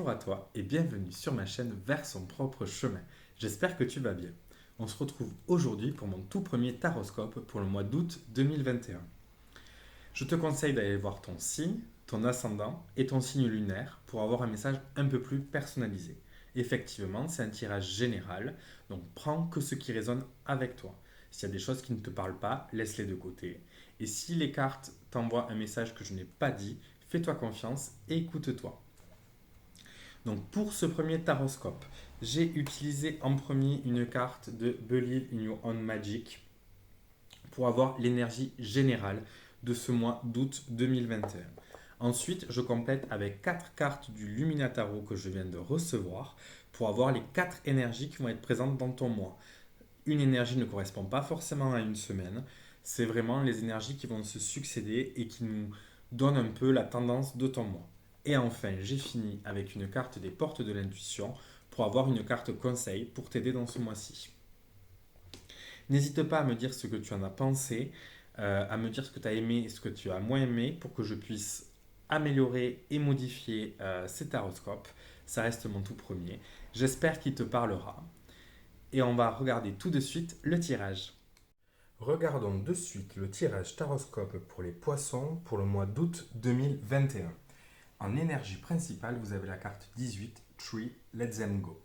Bonjour à toi et bienvenue sur ma chaîne Vers son propre chemin. J'espère que tu vas bien. On se retrouve aujourd'hui pour mon tout premier taroscope pour le mois d'août 2021. Je te conseille d'aller voir ton signe, ton ascendant et ton signe lunaire pour avoir un message un peu plus personnalisé. Effectivement, c'est un tirage général, donc prends que ce qui résonne avec toi. S'il y a des choses qui ne te parlent pas, laisse-les de côté. Et si les cartes t'envoient un message que je n'ai pas dit, fais-toi confiance et écoute-toi. Donc pour ce premier taroscope, j'ai utilisé en premier une carte de Believe in Your Own Magic pour avoir l'énergie générale de ce mois d'août 2021. Ensuite, je complète avec 4 cartes du Luminataro que je viens de recevoir pour avoir les 4 énergies qui vont être présentes dans ton mois. Une énergie ne correspond pas forcément à une semaine, c'est vraiment les énergies qui vont se succéder et qui nous donnent un peu la tendance de ton mois. Et enfin, j'ai fini avec une carte des portes de l'intuition pour avoir une carte conseil pour t'aider dans ce mois-ci. N'hésite pas à me dire ce que tu en as pensé, à me dire ce que tu as aimé et ce que tu as moins aimé pour que je puisse améliorer et modifier cet horoscope. Ça reste mon tout premier. J'espère qu'il te parlera. Et on va regarder tout de suite le tirage. Regardons de suite le tirage taroscope pour les poissons pour le mois d'août 2021. En énergie principale, vous avez la carte 18, Tree, Let Them Go.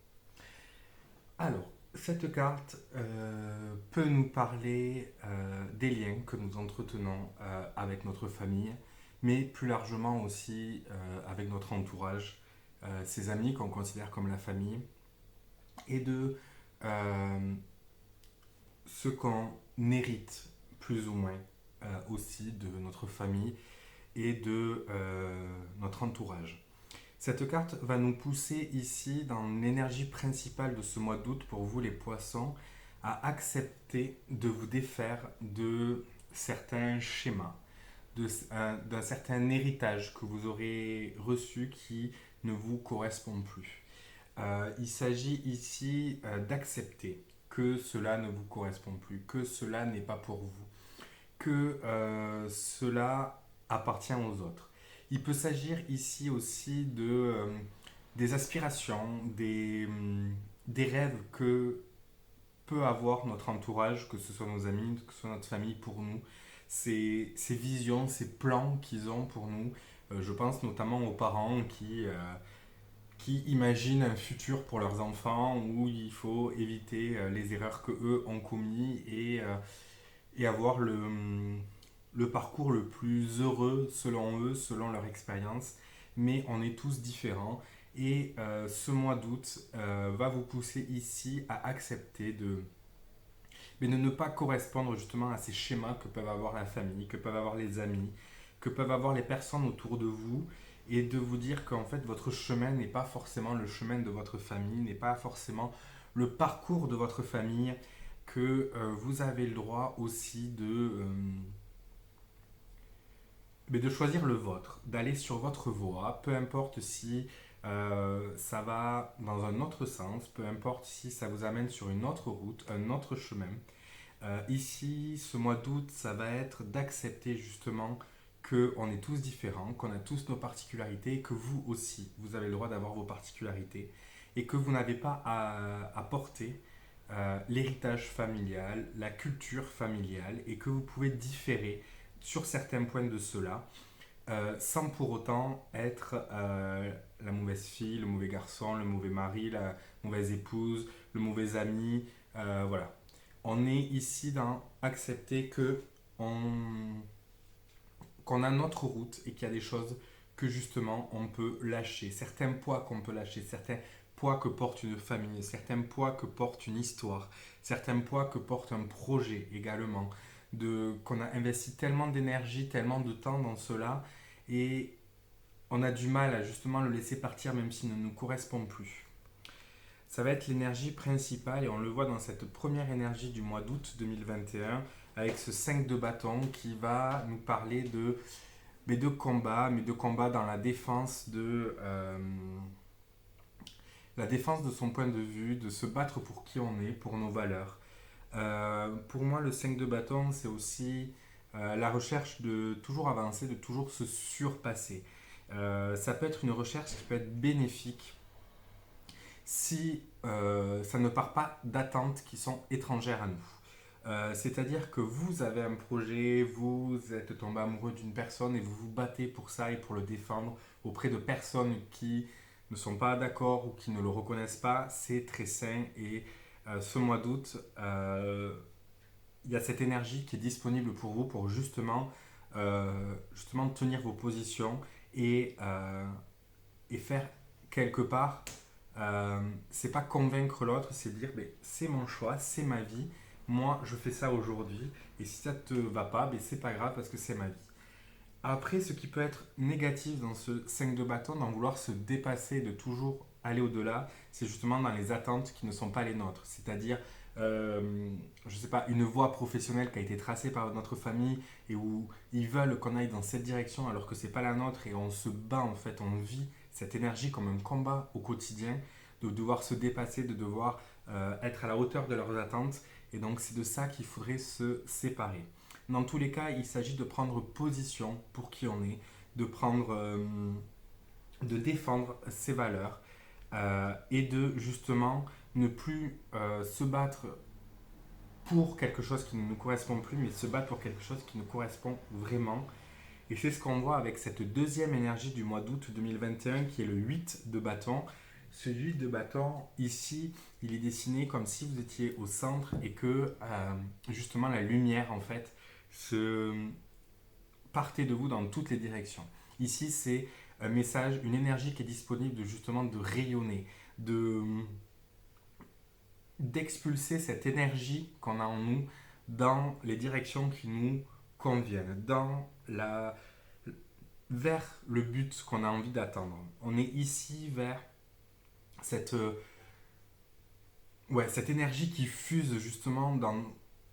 Alors, cette carte peut nous parler des liens que nous entretenons avec notre famille, mais plus largement aussi avec notre entourage, ses amis qu'on considère comme la famille, et de ce qu'on hérite plus ou moins aussi de notre famille et de notre entourage. Cette carte va nous pousser ici dans l'énergie principale de ce mois d'août pour vous les poissons à accepter de vous défaire de certains schémas, d'un certain héritage que vous aurez reçu qui ne vous correspond plus. Il s'agit ici d'accepter que cela ne vous correspond plus, que cela n'est pas pour vous, que cela appartient aux autres. Il peut s'agir ici aussi des aspirations, des rêves que peut avoir notre entourage, que ce soit nos amis, que ce soit notre famille pour nous, ces visions, ces plans qu'ils ont pour nous. Je pense notamment aux parents qui imaginent un futur pour leurs enfants où il faut éviter les erreurs que eux ont commis et avoir le parcours le plus heureux selon eux, selon leur expérience. Mais on est tous différents et ce mois d'août va vous pousser ici à accepter mais de ne pas correspondre justement à ces schémas que peuvent avoir la famille, que peuvent avoir les amis, que peuvent avoir les personnes autour de vous et de vous dire qu'en fait votre chemin n'est pas forcément le chemin de votre famille, n'est pas forcément le parcours de votre famille, que vous avez le droit aussi mais de choisir le vôtre, d'aller sur votre voie, peu importe si ça va dans un autre sens, peu importe si ça vous amène sur une autre route, un autre chemin. Ici, ce mois d'août, ça va être d'accepter justement qu'on est tous différents, qu'on a tous nos particularités, que vous aussi, vous avez le droit d'avoir vos particularités et que vous n'avez pas à porter l'héritage familial, la culture familiale et que vous pouvez différer sur certains points de cela sans pour autant être la mauvaise fille, le mauvais garçon, le mauvais mari, la mauvaise épouse, le mauvais ami. Voilà. On est ici dans accepter qu'on a notre route et qu'il y a des choses que justement on peut lâcher, certains poids qu'on peut lâcher, certains poids que porte une famille, certains poids que porte une histoire, certains poids que porte un projet également, qu'on a investi tellement d'énergie, tellement de temps dans cela et on a du mal à justement le laisser partir même s'il ne nous correspond plus. Ça va être l'énergie principale et on le voit dans cette première énergie du mois d'août 2021 avec ce 5 de bâton qui va nous parler mais de combat dans la défense de son point de vue, de se battre pour qui on est, pour nos valeurs. Pour moi, le 5 de bâton, c'est aussi la recherche de toujours avancer, de toujours se surpasser. Ça peut être une recherche qui peut être bénéfique si ça ne part pas d'attentes qui sont étrangères à nous. C'est-à-dire que vous avez un projet, vous êtes tombé amoureux d'une personne et vous vous battez pour ça et pour le défendre auprès de personnes qui ne sont pas d'accord ou qui ne le reconnaissent pas. C'est très sain et ce mois d'août, il y a cette énergie qui est disponible pour vous pour justement tenir vos positions et faire quelque part, c'est pas convaincre l'autre, c'est dire ben, c'est mon choix, c'est ma vie, moi je fais ça aujourd'hui, et si ça te va pas, ben, c'est pas grave parce que c'est ma vie. Après, ce qui peut être négatif dans ce 5 de bâton, d'en vouloir se dépasser, de toujours aller au-delà, c'est justement dans les attentes qui ne sont pas les nôtres. C'est-à-dire, je ne sais pas, une voie professionnelle qui a été tracée par notre famille et où ils veulent qu'on aille dans cette direction alors que c'est pas la nôtre et on se bat en fait, on vit cette énergie comme un combat au quotidien, de devoir se dépasser, de devoir être à la hauteur de leurs attentes. Et donc, c'est de ça qu'il faudrait se séparer. Dans tous les cas, il s'agit de prendre position pour qui on est, de défendre ses valeurs et de justement ne plus se battre pour quelque chose qui ne nous correspond plus, mais se battre pour quelque chose qui nous correspond vraiment. Et c'est ce qu'on voit avec cette deuxième énergie du mois d'août 2021 qui est le 8 de bâton. Ce 8 de bâton, ici, il est dessiné comme si vous étiez au centre et que justement la lumière en fait se partait de vous dans toutes les directions. Ici, c'est un message, une énergie qui est disponible de justement de rayonner, d'expulser cette énergie qu'on a en nous dans les directions qui nous conviennent, vers le but qu'on a envie d'atteindre. On est ici vers cette, cette énergie qui fuse justement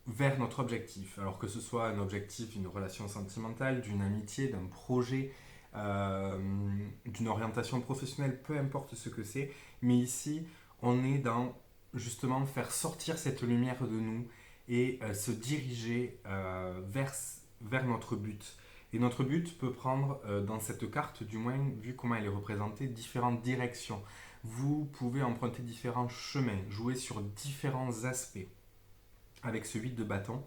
vers notre objectif. Alors que ce soit un objectif d'une relation sentimentale, d'une amitié, d'un projet, d'une orientation professionnelle, peu importe ce que c'est. Mais ici, on est dans justement faire sortir cette lumière de nous et se diriger vers notre but. Et notre but peut prendre, dans cette carte, du moins, vu comment elle est représentée, différentes directions. Vous pouvez emprunter différents chemins, jouer sur différents aspects avec ce 8 de bâton.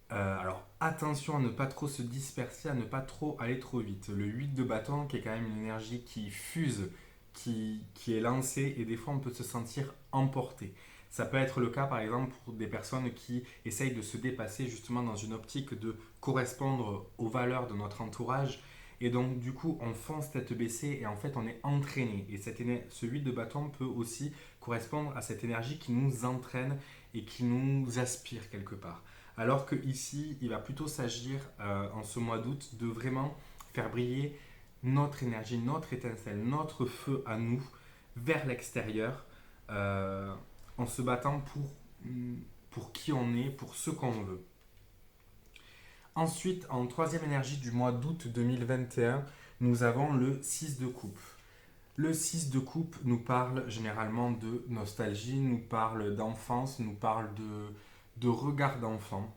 Alors attention à ne pas trop se disperser, à ne pas trop aller trop vite. Le 8 de bâton qui est quand même une énergie qui fuse, qui est lancée et des fois on peut se sentir emporté. Ça peut être le cas par exemple pour des personnes qui essayent de se dépasser justement dans une optique de correspondre aux valeurs de notre entourage. Et donc du coup on fonce tête baissée et en fait on est entraîné. Et ce 8 de bâton peut aussi correspondre à cette énergie qui nous entraîne et qui nous aspire quelque part. Alors que ici, il va plutôt s'agir en ce mois d'août de vraiment faire briller notre énergie, notre étincelle, notre feu à nous vers l'extérieur en se battant pour qui on est, pour ce qu'on veut. Ensuite, en troisième énergie du mois d'août 2021, nous avons le 6 de coupe. Le 6 de coupe nous parle généralement de nostalgie, nous parle d'enfance, nous parle de regard d'enfant.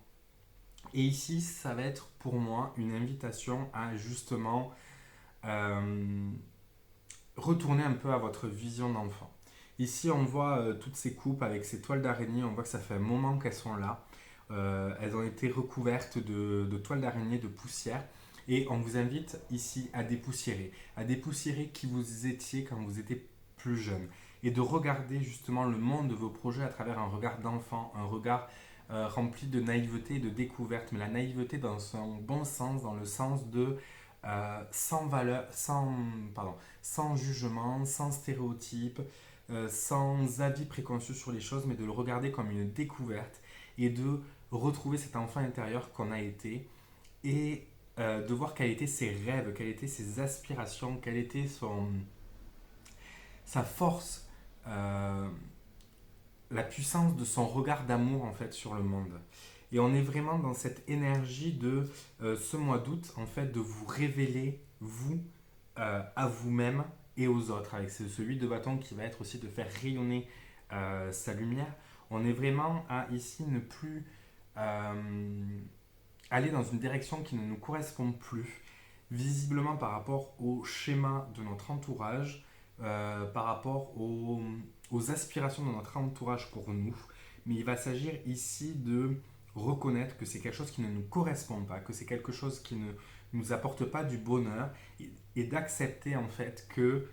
Et ici, ça va être pour moi une invitation à justement retourner un peu à votre vision d'enfant. Ici, on voit toutes ces coupes avec ces toiles d'araignée, on voit que ça fait un moment qu'elles sont là. Elles ont été recouvertes de toiles d'araignée, de poussière. Et on vous invite ici à dépoussiérer qui vous étiez quand vous étiez plus jeune. Et de regarder justement le monde de vos projets à travers un regard d'enfant, un regard rempli de naïveté et de découverte. Mais la naïveté dans son bon sens, dans le sens de sans valeur, sans jugement, sans stéréotype, sans avis préconçu sur les choses, mais de le regarder comme une découverte et de retrouver cet enfant intérieur qu'on a été et de voir quels étaient ses rêves, quelles étaient ses aspirations, quelle était sa force, la puissance de son regard d'amour en fait sur le monde. Et on est vraiment dans cette énergie de ce mois d'août en fait de vous révéler vous à vous-même et aux autres avec ce 8 de bâton qui va être aussi de faire rayonner sa lumière. On est vraiment à ici ne plus aller dans une direction qui ne nous correspond plus visiblement par rapport au schéma de notre entourage, par rapport aux aspirations de notre entourage pour nous. Mais il va s'agir ici de reconnaître que c'est quelque chose qui ne nous correspond pas, que c'est quelque chose qui ne nous apporte pas du bonheur et d'accepter en fait que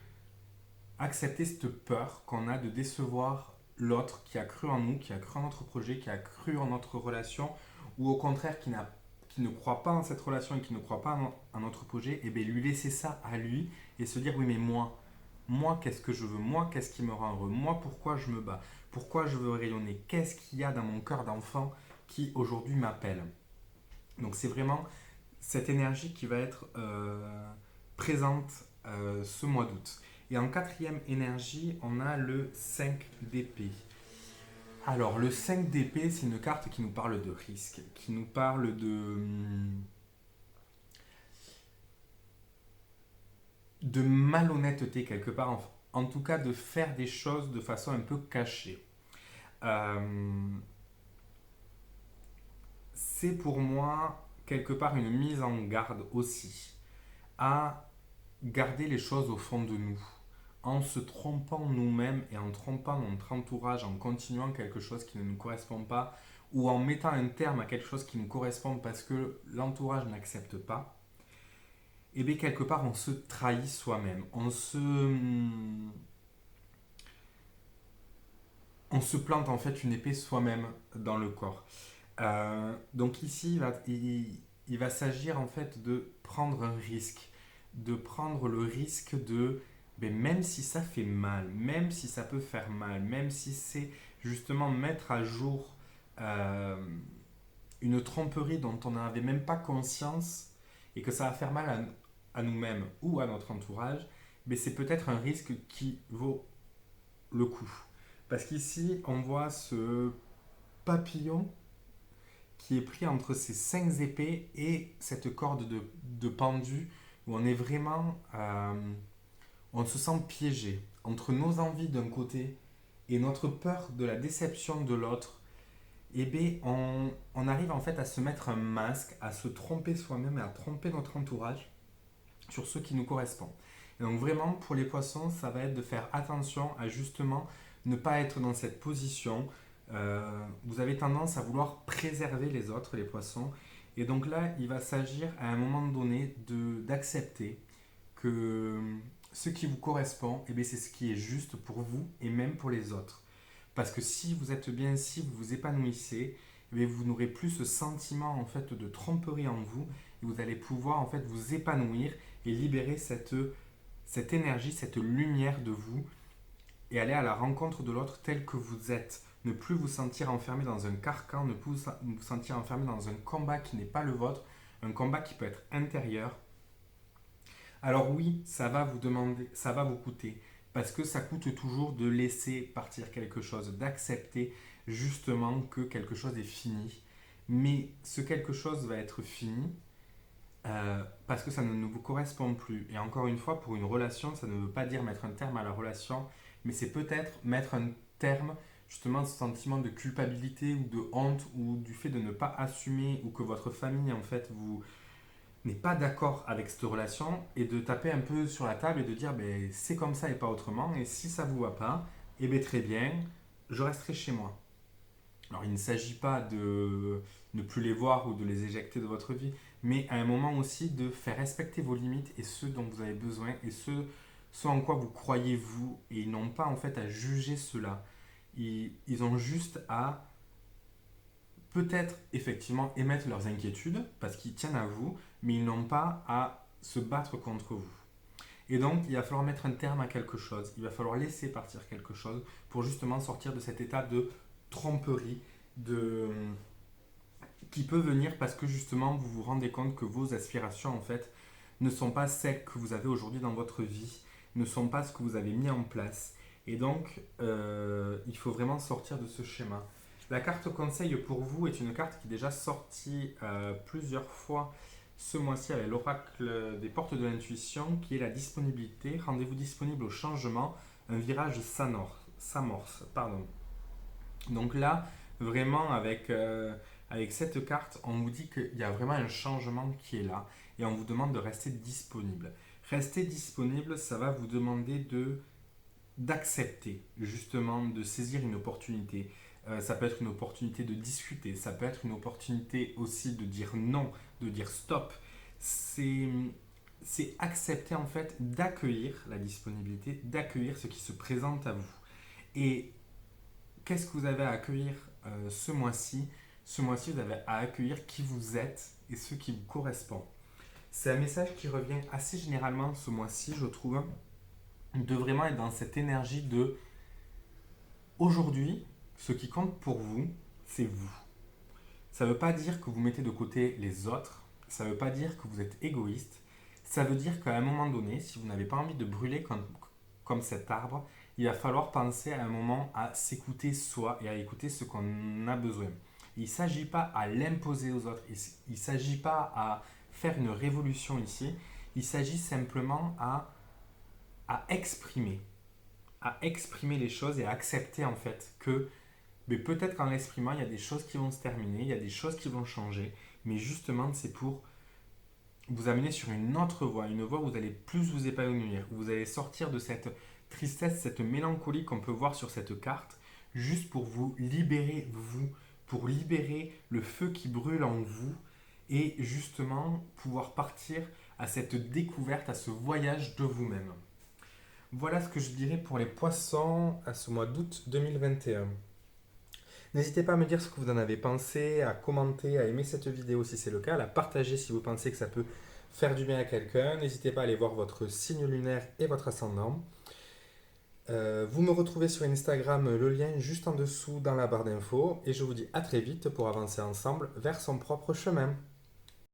accepter cette peur qu'on a de décevoir l'autre qui a cru en nous, qui a cru en notre projet, qui a cru en notre relation, ou au contraire qui ne croit pas en cette relation et qui ne croit pas en notre projet, et bien lui laisser ça à lui et se dire oui mais moi qu'est-ce que je veux, moi qu'est-ce qui me rend heureux, moi pourquoi je me bats, pourquoi je veux rayonner, qu'est-ce qu'il y a dans mon cœur d'enfant qui aujourd'hui m'appelle. Donc c'est vraiment cette énergie qui va être présente ce mois d'août. Et en quatrième énergie, on a le 5 d'épée. Alors, le 5 d'épée, c'est une carte qui nous parle de risque, qui nous parle de malhonnêteté quelque part, en tout cas de faire des choses de façon un peu cachée. Euh, c'est pour moi quelque part une mise en garde aussi à garder les choses au fond de nous, en se trompant nous-mêmes et en trompant notre entourage, en continuant quelque chose qui ne nous correspond pas, ou en mettant un terme à quelque chose qui nous correspond parce que l'entourage n'accepte pas, et bien quelque part on se trahit soi-même, on se plante en fait une épée soi-même dans le corps. Donc ici, il va s'agir en fait de prendre un risque, de prendre le risque de, ben, même si ça fait mal, même si ça peut faire mal, même si c'est justement mettre à jour euh, une tromperie dont on n'avait même pas conscience et que ça va faire mal à nous-mêmes ou à notre entourage, mais c'est peut-être un risque qui vaut le coup. Parce qu'ici, on voit ce papillon qui est pris entre ces cinq épées et cette corde de pendu où on est vraiment, on se sent piégé entre nos envies d'un côté et notre peur de la déception de l'autre. Et bien, on arrive en fait à se mettre un masque, à se tromper soi-même et à tromper notre entourage sur ce qui nous correspond. Et donc vraiment, pour les poissons, ça va être de faire attention à justement ne pas être dans cette position. Vous avez tendance à vouloir préserver les autres, les poissons. Et donc là, il va s'agir à un moment donné d'accepter que ce qui vous correspond, eh bien, c'est ce qui est juste pour vous et même pour les autres. Parce que si vous êtes bien, si vous vous épanouissez, eh bien, vous n'aurez plus ce sentiment en fait de tromperie en vous et vous allez pouvoir en fait vous épanouir et libérer cette énergie, cette lumière de vous et aller à la rencontre de l'autre tel que vous êtes. Ne plus vous sentir enfermé dans un carcan, ne plus vous sentir enfermé dans un combat qui n'est pas le vôtre, un combat qui peut être intérieur. Alors oui, ça va vous demander, ça va vous coûter, parce que ça coûte toujours de laisser partir quelque chose, d'accepter justement que quelque chose est fini. Mais ce quelque chose va être fini parce que ça ne vous correspond plus. Et encore une fois, pour une relation, ça ne veut pas dire mettre un terme à la relation, mais c'est peut-être mettre un terme justement à ce sentiment de culpabilité ou de honte ou du fait de ne pas assumer ou que votre famille en fait vous n'est pas d'accord avec cette relation et de taper un peu sur la table et de dire ben, c'est comme ça et pas autrement et si ça vous va pas, eh bien très bien, je resterai chez moi. Alors il ne s'agit pas de ne plus les voir ou de les éjecter de votre vie, mais à un moment aussi de faire respecter vos limites et ceux dont vous avez besoin et ce en quoi vous croyez vous et ils n'ont pas en fait à juger cela. Ils ont juste à peut-être effectivement émettre leurs inquiétudes parce qu'ils tiennent à vous, mais ils n'ont pas à se battre contre vous. Et donc, il va falloir mettre un terme à quelque chose, il va falloir laisser partir quelque chose pour justement sortir de cet état de tromperie qui peut venir parce que justement vous vous rendez compte que vos aspirations en fait ne sont pas celles que vous avez aujourd'hui dans votre vie, ne sont pas ce que vous avez mis en place. Et donc, il faut vraiment sortir de ce schéma. La carte conseil pour vous est une carte qui est déjà sortie plusieurs fois ce mois-ci avec l'oracle des portes de l'intuition, qui est la disponibilité. Rendez-vous disponible au changement, un virage s'amorce. Pardon. Donc là, vraiment avec cette carte, on vous dit qu'il y a vraiment un changement qui est là et on vous demande de rester disponible. Rester disponible, ça va vous demander d'accepter, justement, de saisir une opportunité. Ça peut être une opportunité de discuter, ça peut être une opportunité aussi de dire non, de dire stop. C'est, c'est accepter en fait d'accueillir la disponibilité, d'accueillir ce qui se présente à vous. Et qu'est-ce que vous avez à accueillir ce mois-ci? Ce mois-ci, vous avez à accueillir qui vous êtes et ce qui vous correspond. C'est un message qui revient assez généralement ce mois-ci, je trouve, de vraiment être dans cette énergie de aujourd'hui, ce qui compte pour vous, c'est vous. Ça ne veut pas dire que vous mettez de côté les autres, ça ne veut pas dire que vous êtes égoïste, ça veut dire qu'à un moment donné, si vous n'avez pas envie de brûler comme cet arbre, il va falloir penser à un moment à s'écouter soi et à écouter ce qu'on a besoin. Il ne s'agit pas à l'imposer aux autres, il ne s'agit pas à faire une révolution ici, il s'agit simplement à à exprimer les choses et à accepter en fait que mais peut-être qu'en l'exprimant, il y a des choses qui vont se terminer, il y a des choses qui vont changer, mais justement, c'est pour vous amener sur une autre voie, une voie où vous allez plus vous épanouir, où vous allez sortir de cette tristesse, cette mélancolie qu'on peut voir sur cette carte, juste pour vous libérer, vous, pour libérer le feu qui brûle en vous et justement pouvoir partir à cette découverte, à ce voyage de vous-même. Voilà ce que je dirais pour les poissons à ce mois d'août 2021. N'hésitez pas à me dire ce que vous en avez pensé, à commenter, à aimer cette vidéo si c'est le cas, à la partager si vous pensez que ça peut faire du bien à quelqu'un. N'hésitez pas à aller voir votre signe lunaire et votre ascendant. Vous me retrouvez sur Instagram, le lien juste en dessous dans la barre d'infos. Et je vous dis à très vite pour avancer ensemble vers son propre chemin.